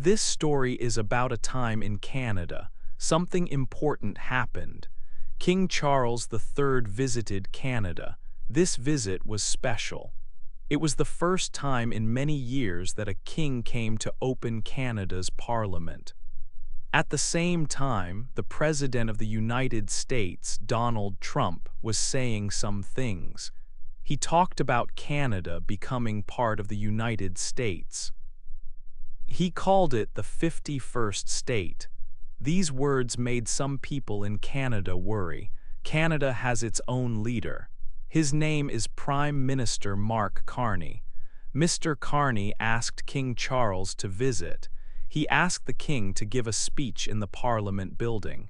This story is about a time in Canada. Something important happened. King Charles III visited Canada. This visit was special. It was the first time in many years that a king came to open Canada's parliament. At the same time, the President of the United States, Donald Trump, was saying some things. He talked about Canada becoming part of the United States. He called it the 51st state. These words made some people in Canada worry. Canada has its own leader. His name is Prime Minister Mark Carney. Mr. Carney asked King Charles to visit. He asked the king to give a speech in the Parliament building.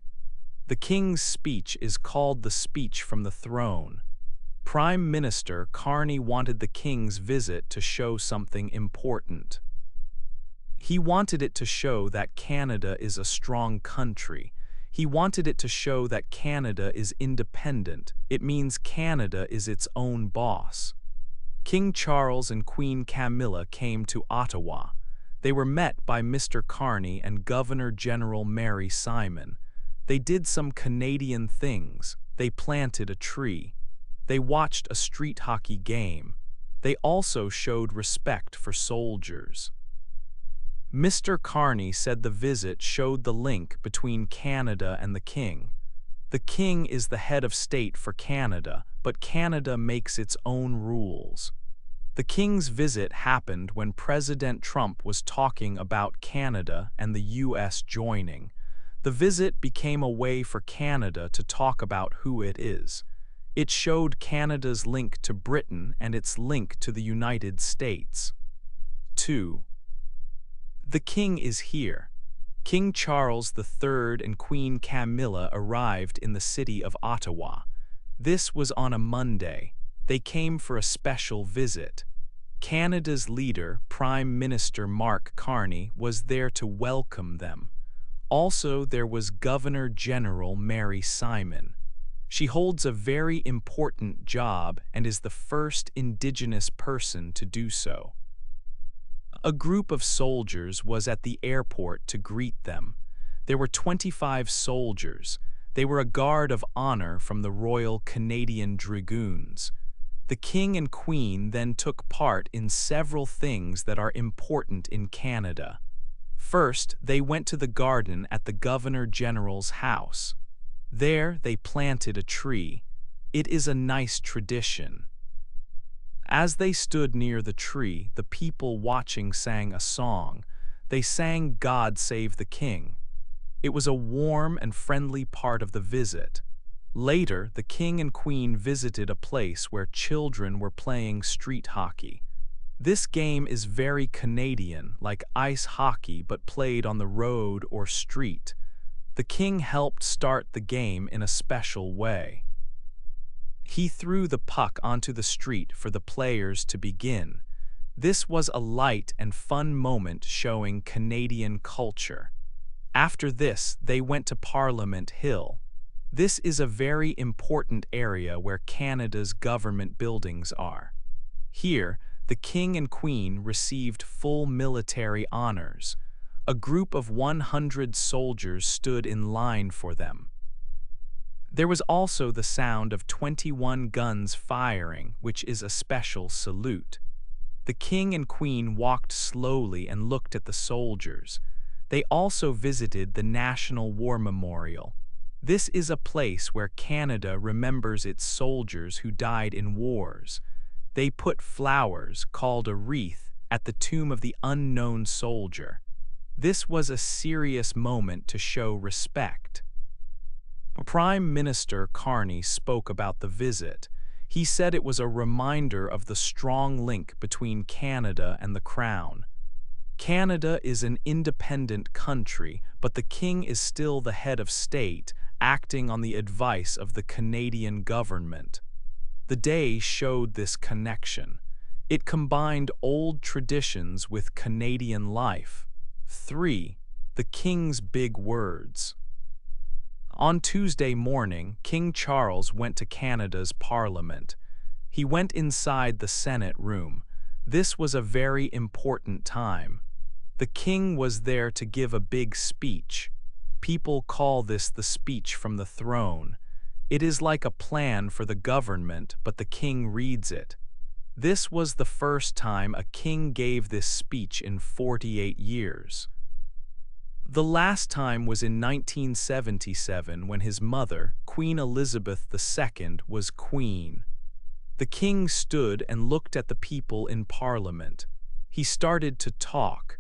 The king's speech is called the Speech from the Throne. Prime Minister Carney wanted the king's visit to show something important. He wanted it to show that Canada is a strong country. He wanted it to show that Canada is independent. It means Canada is its own boss. King Charles and Queen Camilla came to Ottawa. They were met by Mr. Carney and Governor-General Mary Simon. They did some Canadian things. They planted a tree. They watched a street hockey game. They also showed respect for soldiers. Mr. Carney said the visit showed the link between Canada and the king. The king is the head of state for Canada, but Canada makes its own rules. The king's visit happened when President Trump was talking about Canada and the U.S. joining. The visit became a way for Canada to talk about who it is. It showed Canada's link to Britain and its link to the United States. 2. The king is here. King Charles III and Queen Camilla arrived in the city of Ottawa. This was on a Monday. They came for a special visit. Canada's leader, Prime Minister Mark Carney, was there to welcome them. Also, there was Governor-General Mary Simon. She holds a very important job and is the first Indigenous person to do so. A group of soldiers was at the airport to greet them. There were 25 soldiers. They were a guard of honor from the Royal Canadian Dragoons. The king and queen then took part in several things that are important in Canada. First, they went to the garden at the Governor-General's house. There, they planted a tree. It is a nice tradition. As they stood near the tree, the people watching sang a song. They sang "God Save the King." It was a warm and friendly part of the visit. Later, the king and queen visited a place where children were playing street hockey. This game is very Canadian, like ice hockey, but played on the road or street. The king helped start the game in a special way. He threw the puck onto the street for the players to begin. This was a light and fun moment showing Canadian culture. After this, they went to Parliament Hill. This is a very important area where Canada's government buildings are. Here, the king and queen received full military honors. A group of 100 soldiers stood in line for them. There was also the sound of 21 guns firing, which is a special salute. The king and queen walked slowly and looked at the soldiers. They also visited the National War Memorial. This is a place where Canada remembers its soldiers who died in wars. They put flowers, called a wreath, at the tomb of the unknown soldier. This was a serious moment to show respect. Prime Minister Carney spoke about the visit. He said it was a reminder of the strong link between Canada and the Crown. Canada is an independent country, but the king is still the head of state, acting on the advice of the Canadian government. The day showed this connection. It combined old traditions with Canadian life. 3. The king's big words. On Tuesday morning, King Charles went to Canada's Parliament. He went inside the Senate room. This was a very important time. The king was there to give a big speech. People call this the speech from the throne. It is like a plan for the government, but the king reads it. This was the first time a king gave this speech in 48 years. The last time was in 1977 when his mother, Queen Elizabeth II, was queen. The king stood and looked at the people in Parliament. He started to talk.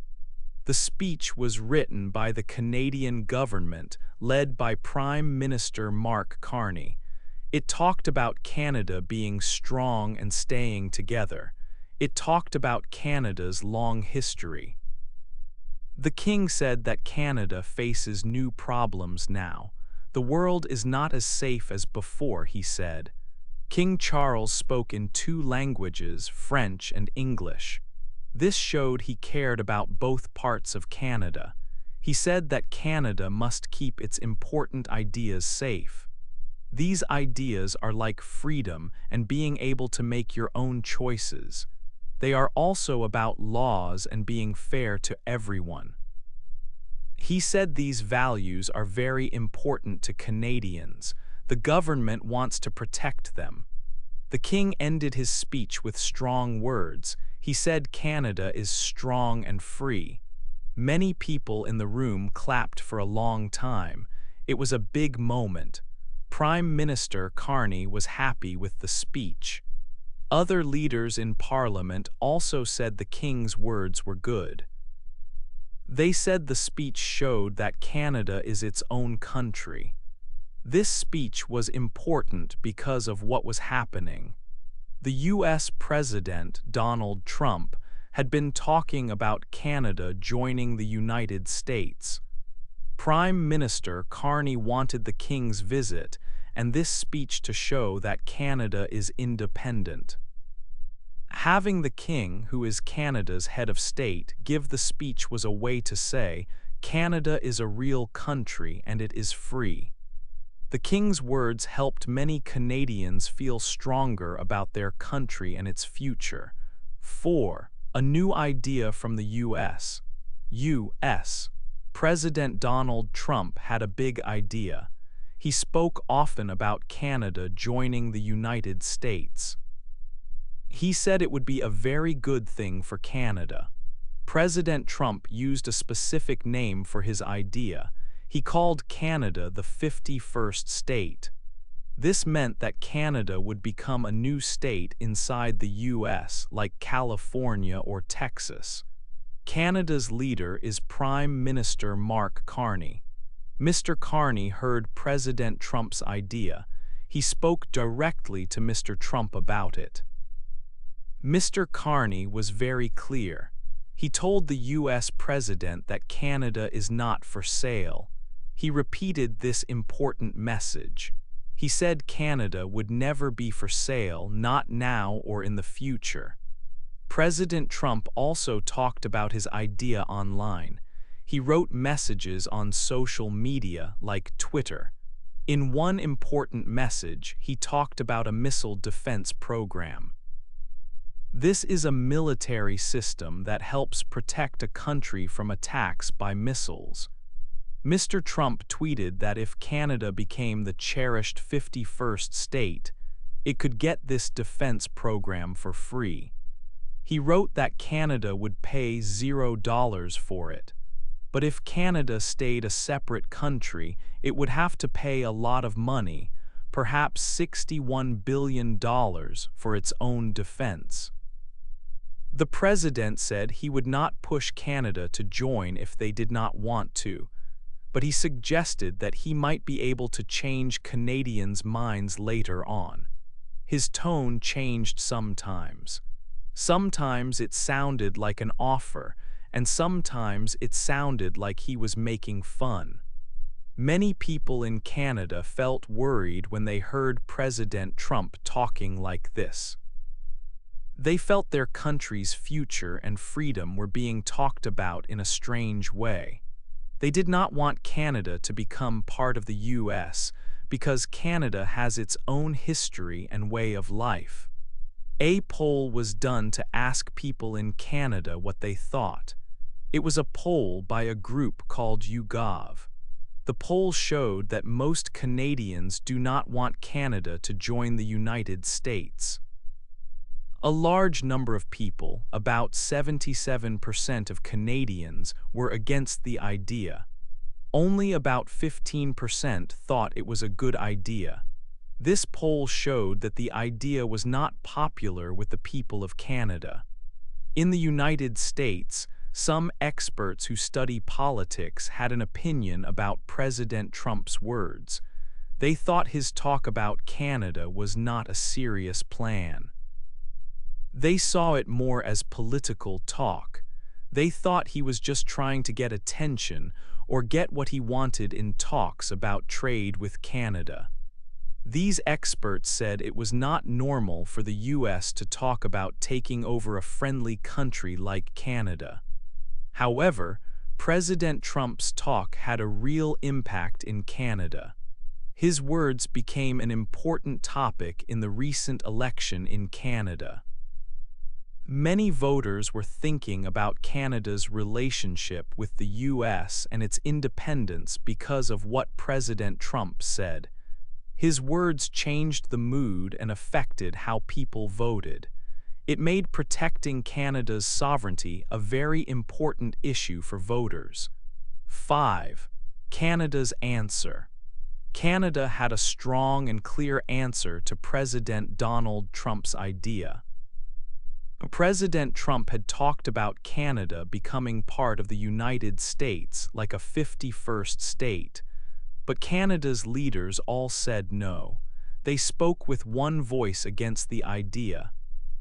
The speech was written by the Canadian government, led by Prime Minister Mark Carney. It talked about Canada being strong and staying together. It talked about Canada's long history. The king said that Canada faces new problems now. The world is not as safe as before, he said. King Charles spoke in 2 languages, French and English. This showed he cared about both parts of Canada. He said that Canada must keep its important ideas safe. These ideas are like freedom and being able to make your own choices. They are also about laws and being fair to everyone. He said these values are very important to Canadians. The government wants to protect them. The king ended his speech with strong words. He said Canada is strong and free. Many people in the room clapped for a long time. It was a big moment. Prime Minister Carney was happy with the speech. Other leaders in Parliament also said the king's words were good. They said the speech showed that Canada is its own country. This speech was important because of what was happening. The U.S. President, Donald Trump, had been talking about Canada joining the United States. Prime Minister Carney wanted the king's visit and this speech to show that Canada is independent. Having the king, who is Canada's head of state, give the speech was a way to say, Canada is a real country and it is free. The king's words helped many Canadians feel stronger about their country and its future. 4. A new idea from the U.S. U.S. President Donald Trump had a big idea. He spoke often about Canada joining the United States. He said it would be a very good thing for Canada. President Trump used a specific name for his idea. He called Canada the 51st state. This meant that Canada would become a new state inside the U.S., like California or Texas. Canada's leader is Prime Minister Mark Carney. Mr. Carney heard President Trump's idea. He spoke directly to Mr. Trump about it. Mr. Carney was very clear. He told the U.S. President that Canada is not for sale. He repeated this important message. He said Canada would never be for sale, not now or in the future. President Trump also talked about his idea online. He wrote messages on social media like Twitter. In one important message, he talked about a missile defense program. This is a military system that helps protect a country from attacks by missiles. Mr. Trump tweeted that if Canada became the cherished 51st state, it could get this defense program for free. He wrote that Canada would pay $0 for it. But if Canada stayed a separate country, it would have to pay a lot of money, perhaps $61 billion, for its own defense. The president said he would not push Canada to join if they did not want to, but he suggested that he might be able to change Canadians' minds later on. His tone changed sometimes. Sometimes it sounded like an offer, and sometimes it sounded like he was making fun. Many people in Canada felt worried when they heard President Trump talking like this. They felt their country's future and freedom were being talked about in a strange way. They did not want Canada to become part of the U.S. because Canada has its own history and way of life. A poll was done to ask people in Canada what they thought. It was a poll by a group called YouGov. The poll showed that most Canadians do not want Canada to join the United States. A large number of people, about 77% of Canadians, were against the idea. Only about 15% thought it was a good idea. This poll showed that the idea was not popular with the people of Canada. In the United States, some experts who study politics had an opinion about President Trump's words. They thought his talk about Canada was not a serious plan. They saw it more as political talk. They thought he was just trying to get attention or get what he wanted in talks about trade with Canada. These experts said it was not normal for the U.S. to talk about taking over a friendly country like Canada. However, President Trump's talk had a real impact in Canada. His words became an important topic in the recent election in Canada. Many voters were thinking about Canada's relationship with the U.S. and its independence because of what President Trump said. His words changed the mood and affected how people voted. It made protecting Canada's sovereignty a very important issue for voters. 5. Canada's answer. Canada had a strong and clear answer to President Donald Trump's idea. President Trump had talked about Canada becoming part of the United States like a 51st state. But Canada's leaders all said no. They spoke with one voice against the idea.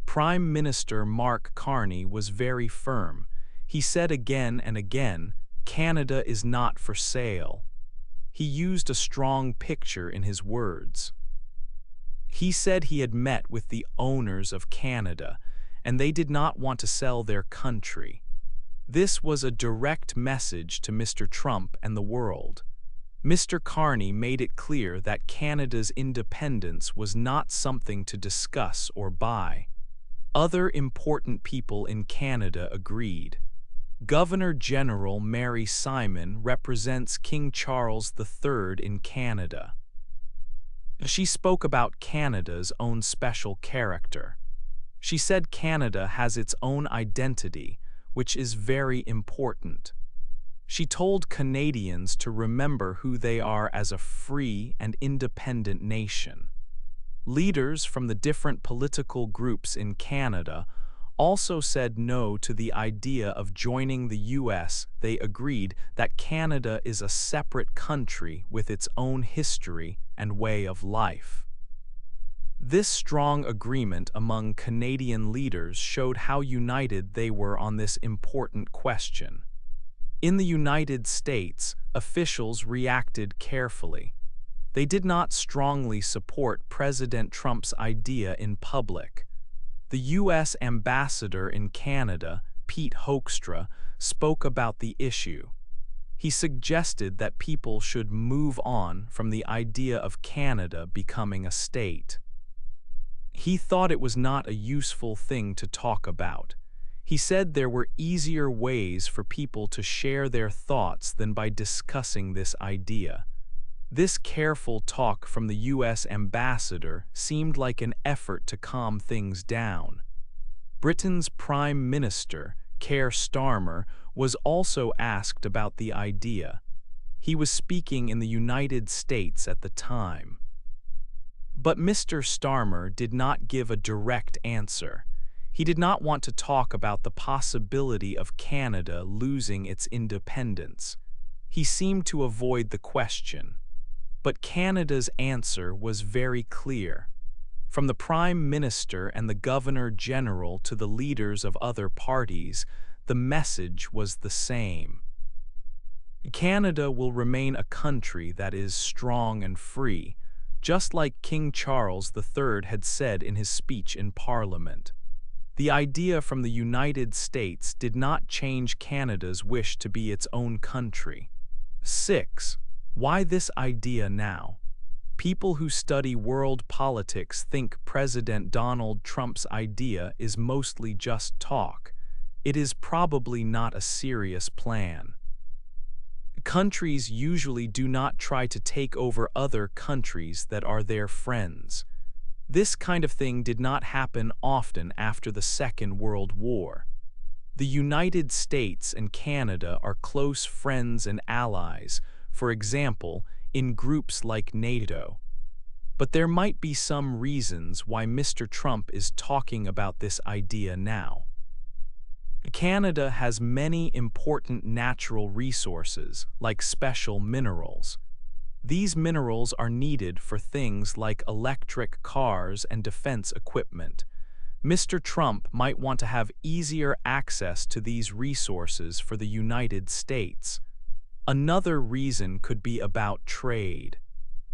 Prime Minister Mark Carney was very firm. He said again and again, "Canada is not for sale." He used a strong picture in his words. He said he had met with the owners of Canada, and they did not want to sell their country. This was a direct message to Mr. Trump and the world. Mr. Carney made it clear that Canada's independence was not something to discuss or buy. Other important people in Canada agreed. Governor-General Mary Simon represents King Charles III in Canada. She spoke about Canada's own special character. She said Canada has its own identity, which is very important. She told Canadians to remember who they are as a free and independent nation. Leaders from the different political groups in Canada also said no to the idea of joining the U.S. They agreed that Canada is a separate country with its own history and way of life. This strong agreement among Canadian leaders showed how united they were on this important question. In the United States, officials reacted carefully. They did not strongly support President Trump's idea in public. The U.S. ambassador in Canada, Pete Hoekstra, spoke about the issue. He suggested that people should move on from the idea of Canada becoming a state. He thought it was not a useful thing to talk about. He said there were easier ways for people to share their thoughts than by discussing this idea. This careful talk from the U.S. ambassador seemed like an effort to calm things down. Britain's Prime Minister, Keir Starmer, was also asked about the idea. He was speaking in the United States at the time. But Mr. Starmer did not give a direct answer. He did not want to talk about the possibility of Canada losing its independence. He seemed to avoid the question. But Canada's answer was very clear. From the Prime Minister and the Governor-General to the leaders of other parties, the message was the same. Canada will remain a country that is strong and free, just like King Charles III had said in his speech in Parliament. The idea from the United States did not change Canada's wish to be its own country. 6. Why this idea now? People who study world politics think President Donald Trump's idea is mostly just talk. it is probably not a serious plan. Countries usually do not try to take over other countries that are their friends. This kind of thing did not happen often after the Second World War. The United States and Canada are close friends and allies, for example, in groups like NATO. But there might be some reasons why Mr. Trump is talking about this idea now. Canada has many important natural resources, like special minerals. These minerals are needed for things like electric cars and defense equipment. Mr. Trump might want to have easier access to these resources for the United States. Another reason could be about trade.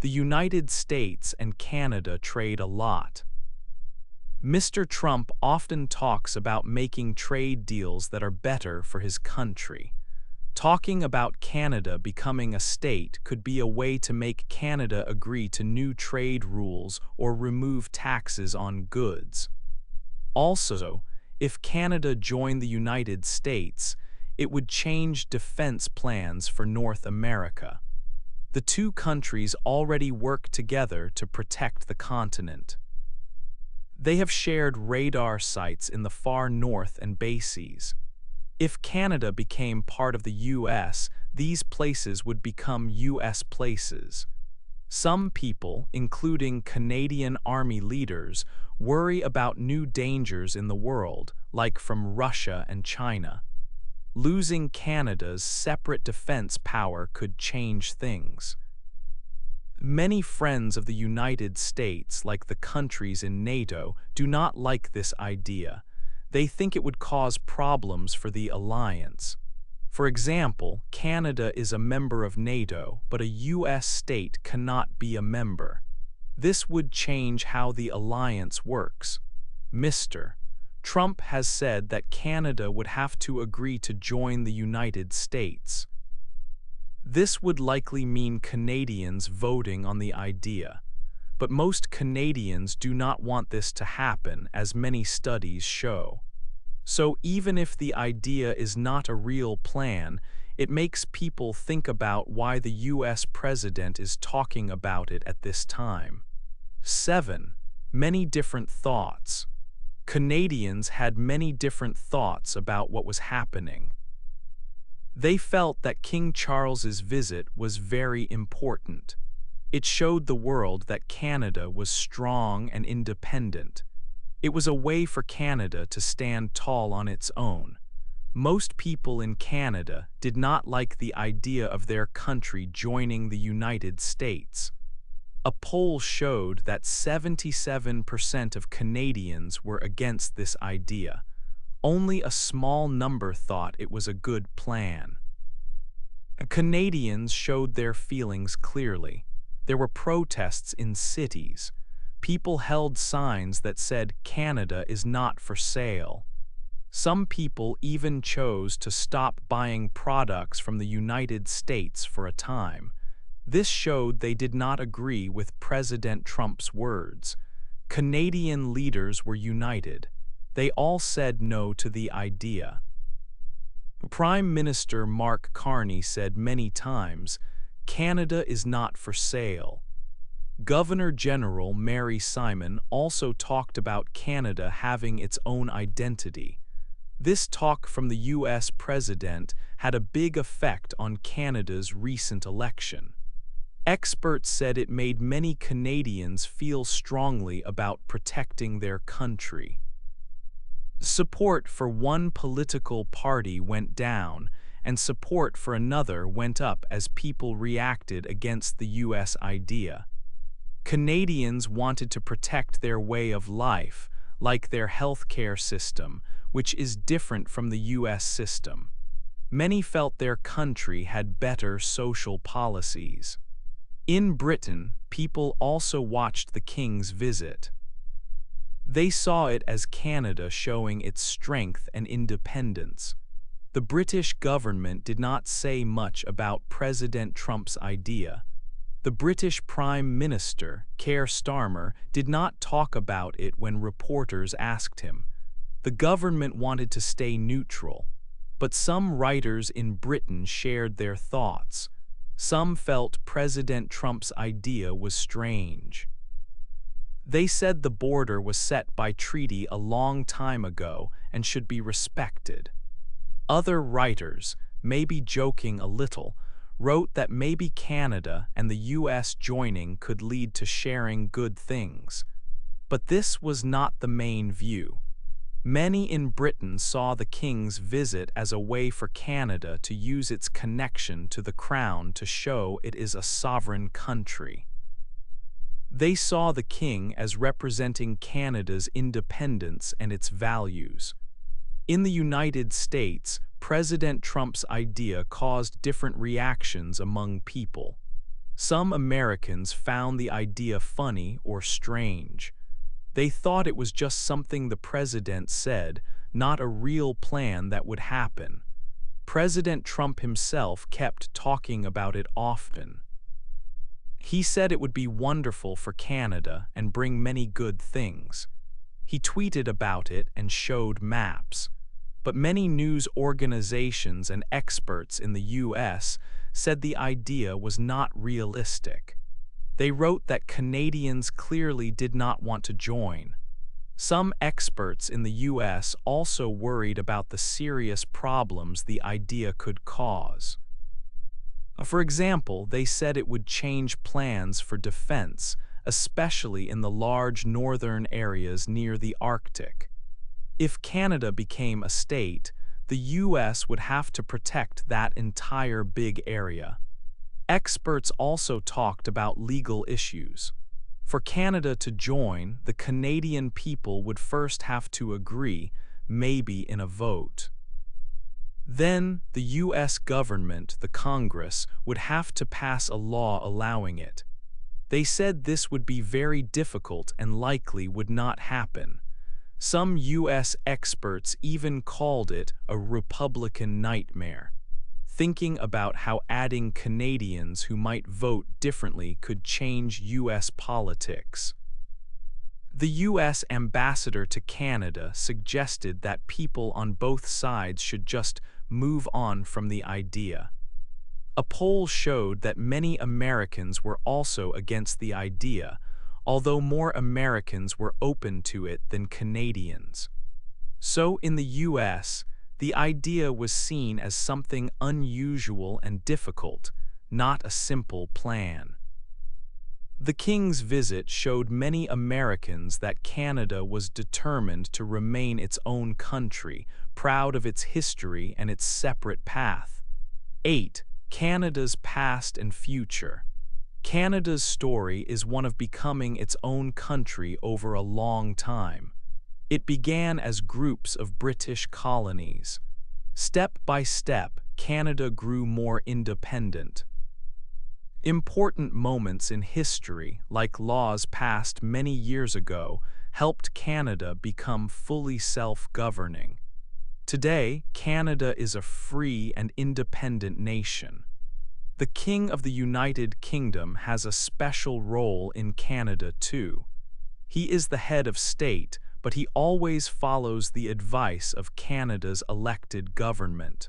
The United States and Canada trade a lot. Mr. Trump often talks about making trade deals that are better for his country. Talking about Canada becoming a state could be a way to make Canada agree to new trade rules or remove taxes on goods. Also, if Canada joined the United States, it would change defense plans for North America. The two countries already work together to protect the continent. They have shared radar sites in the far north and bases. If Canada became part of the U.S., these places would become U.S. places. Some people, including Canadian Army leaders, worry about new dangers in the world, like from Russia and China. Losing Canada's separate defense power could change things. Many friends of the United States, like the countries in NATO, do not like this idea. They think it would cause problems for the alliance. For example, Canada is a member of NATO, but a U.S. state cannot be a member. This would change how the alliance works. Mr. Trump has said that Canada would have to agree to join the United States. This would likely mean Canadians voting on the idea, but most Canadians do not want this to happen, as many studies show. So even if the idea is not a real plan, it makes people think about why the U.S. president is talking about it at this time. 7. Many different thoughts. Canadians had many different thoughts about what was happening. They felt that King Charles's visit was very important. It showed the world that Canada was strong and independent. It was a way for Canada to stand tall on its own. Most people in Canada did not like the idea of their country joining the United States. A poll showed that 77% of Canadians were against this idea. Only a small number thought it was a good plan. Canadians showed their feelings clearly. There were protests in cities. People held signs that said Canada is not for sale. Some people even chose to stop buying products from the United States for a time. This showed they did not agree with President Trump's words. Canadian leaders were united. They all said no to the idea. Prime Minister Mark Carney said many times, "Canada is not for sale." Governor General Mary Simon also talked about Canada having its own identity. This talk from the U.S. president had a big effect on Canada's recent election. Experts said it made many Canadians feel strongly about protecting their country. Support for one political party went down, and support for another went up as people reacted against the U.S. idea. Canadians wanted to protect their way of life, like their healthcare system, which is different from the U.S. system. Many felt their country had better social policies. In Britain, people also watched the King's visit. They saw it as Canada showing its strength and independence. The British government did not say much about President Trump's idea. The British Prime Minister, Keir Starmer, did not talk about it when reporters asked him. The government wanted to stay neutral, but some writers in Britain shared their thoughts. Some felt President Trump's idea was strange. They said the border was set by treaty a long time ago and should be respected. Other writers, maybe joking a little, wrote that maybe Canada and the US joining could lead to sharing good things. But this was not the main view. Many in Britain saw the King's visit as a way for Canada to use its connection to the Crown to show it is a sovereign country. They saw the King as representing Canada's independence and its values. In the United States, President Trump's idea caused different reactions among people. Some Americans found the idea funny or strange. They thought it was just something the president said, not a real plan that would happen. President Trump himself kept talking about it often. He said it would be wonderful for Canada and bring many good things. He tweeted about it and showed maps. But many news organizations and experts in the US said the idea was not realistic. They wrote that Canadians clearly did not want to join. Some experts in the US also worried about the serious problems the idea could cause. For example, they said it would change plans for defense, especially in the large northern areas near the Arctic. If Canada became a state, the US would have to protect that entire big area. Experts also talked about legal issues. For Canada to join, the Canadian people would first have to agree, maybe in a vote. Then, the US government, the Congress, would have to pass a law allowing it. They said this would be very difficult and likely would not happen. Some US experts even called it a Republican nightmare, thinking about how adding Canadians who might vote differently could change US politics. The US ambassador to Canada suggested that people on both sides should just move on from the idea. A poll showed that many Americans were also against the idea, although more Americans were open to it than Canadians. So in the US, the idea was seen as something unusual and difficult, not a simple plan. The King's visit showed many Americans that Canada was determined to remain its own country, proud of its history and its separate path. 8. Canada's past and future. Canada's story is one of becoming its own country over a long time. It began as groups of British colonies. Step by step, Canada grew more independent. Important moments in history, like laws passed many years ago, helped Canada become fully self-governing. Today, Canada is a free and independent nation. The King of the United Kingdom has a special role in Canada too. He is the head of state, but he always follows the advice of Canada's elected government.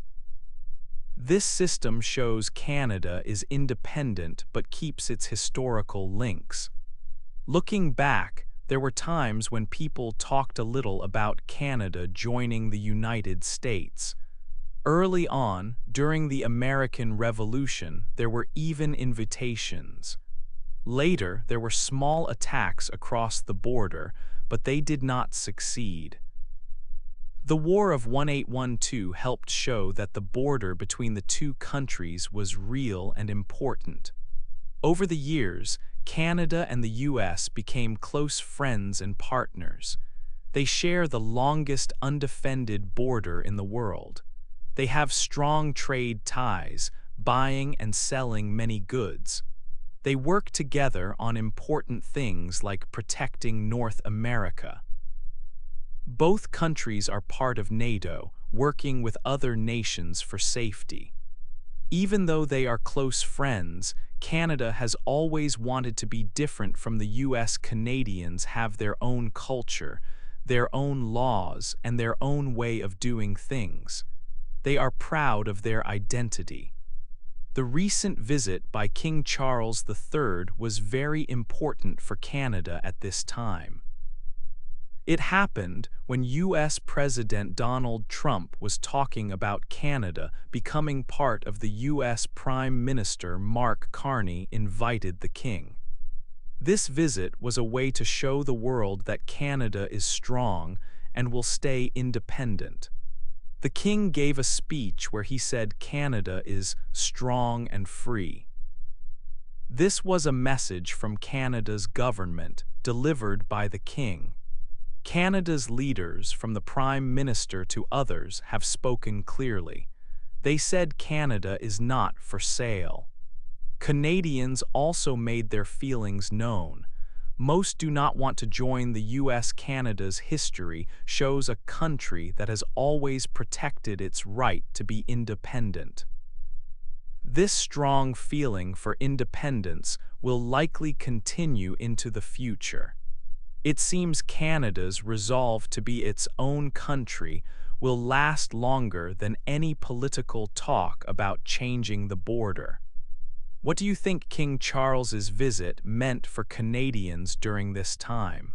This system shows Canada is independent but keeps its historical links. Looking back, there were times when people talked a little about Canada joining the United States. Early on, during the American Revolution, there were even invitations. Later, there were small attacks across the border, but they did not succeed. The War of 1812 helped show that the border between the two countries was real and important. Over the years, Canada and the US became close friends and partners. They share the longest undefended border in the world. They have strong trade ties, buying and selling many goods. They work together on important things like protecting North America. Both countries are part of NATO, working with other nations for safety. Even though they are close friends, Canada has always wanted to be different from the US. Canadians have their own culture. their own laws, and their own way of doing things. They are proud of their identity. The recent visit by King Charles III was very important for Canada at this time. It happened when U.S. President Donald Trump was talking about Canada becoming part of the U.S. Prime Minister Mark Carney invited the King. This visit was a way to show the world that Canada is strong and will stay independent. The King gave a speech where he said Canada is strong and free. This was a message from Canada's government delivered by the King. Canada's leaders, from the Prime Minister to others, have spoken clearly. They said Canada is not for sale. Canadians also made their feelings known. Most do not want to join the U.S. Canada's history shows a country that has always protected its right to be independent. This strong feeling for independence will likely continue into the future. It seems Canada's resolve to be its own country will last longer than any political talk about changing the border. What do you think King Charles's visit meant for Canadians during this time?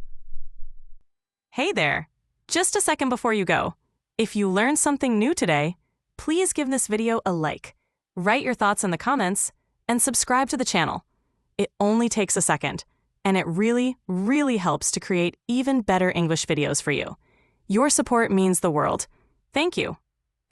Hey there! Just a second before you go. If you learned something new today, please give this video a like, write your thoughts in the comments, and subscribe to the channel. It only takes a second, and it really, really helps to create even better English videos for you. Your support means the world. Thank you.